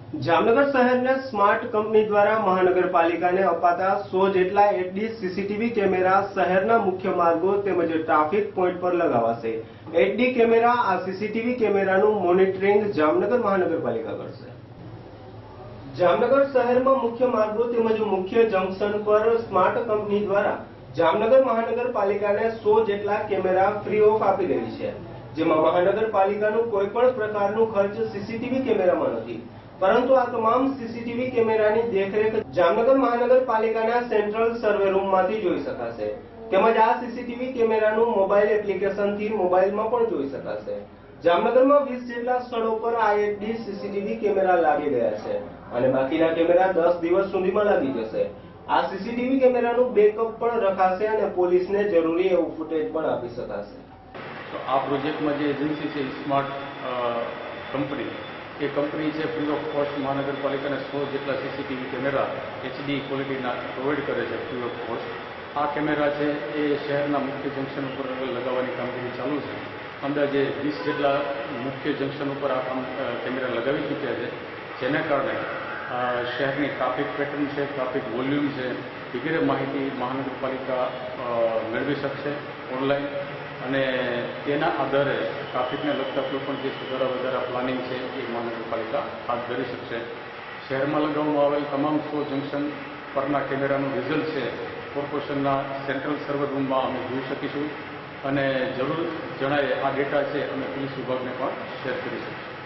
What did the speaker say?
જામનગર શહેરને smart company દ્વારા મહાનગરપાલિકાને અપાતા 100 જેટલા એચડી સીસીટીવી કેમેરા શહેરના મુખ્ય માર્ગો તેમજ ટ્રાફિક પોઈન્ટ પર લગાવાશે। એચડી કેમેરા આ સીસીટીવી કેમેરાનું મોનિટરિંગ જામનગર મહાનગરપાલિકા કરશે। જામનગર શહેરમાં મુખ્ય માર્ગો તેમજ મુખ્ય જંકશન પર સ્માર્ટ કંપની દ્વારા જામનગર મહાનગરપાલિકાને 100 જેટલા કેમેરા ફ્રી ઓફ આપી રહી છે, જેમાં મહાનગરપાલિકાનું કોઈ પણ પ્રકારનું ખર્ચ સીસીટીવી કેમેરામાં નથી, પરંતુ આ તમામ સીસીટીવી કેમેરાની દેખરેખ જામનગર મહાનગરપાલિકાના સેન્ટ્રલ સર્વે રૂમમાંથી જોઈ શકાશે। તેમજ આ સીસીટીવી કેમેરાનું મોબાઈલ એપ્લિકેશનથી મોબાઈલમાં પણ જોઈ શકાશે। જામનગરમાં 20 જેટલા સ્થળો પર આ એચડી સીસીટીવી કેમેરા લાગી ગયા છે અને બાકીના કેમેરા 10 દિવસ સુધીમાં લાગી જશે। આ સીસીટીવી કેમેરાનું બેકઅપ પણ રખાશે અને પોલીસને જરૂરી એવું ફૂટેજ પણ આપી શકાશે। તો આ પ્રોજેક્ટમાં જે એજન્સી છે સ્માર્ટ કંપની, એ કંપની છે ફ્રી ઓફ કોસ્ટ મહાનગરપાલિકાને 100 જેટલા સીસીટીવી કેમેરા એચડી ક્વોલિટીના પ્રોવાઈડ કરે છે ફ્રી ઓફ કોસ્ટ। આ કેમેરા છે એ શહેરના મુખ્ય જંકશન ઉપર લગાવવાની કામગીરી ચાલુ છે। અંદાજે 20 જેટલા મુખ્ય જંકશન ઉપર આ કેમેરા લગાવી ચૂક્યા છે, જેના કારણે શહેરની ટ્રાફિક પેટર્ન છે, ટ્રાફિક વોલ્યુમ છે વગેરે માહિતી મહાનગરપાલિકા મેળવી શકશે ઓનલાઈન, અને તેના આધારે ટ્રાફિકને લગતા કોઈ પણ જે સુધારા વધારા પ્લાનિંગ છે એ મહાનગરપાલિકા હાથ ધરી શકશે। શહેરમાં લગાવવામાં આવેલ તમામ 100 જંકશન પરના કેમેરાનું રિઝલ્ટ છે કોર્પોરેશનના સેન્ટ્રલ સર્વર રૂમમાં અમે જોઈ શકીશું, અને જરૂર જણાય આ ડેટા છે અમે પોલીસ વિભાગને પણ શેર કરી શકીશું।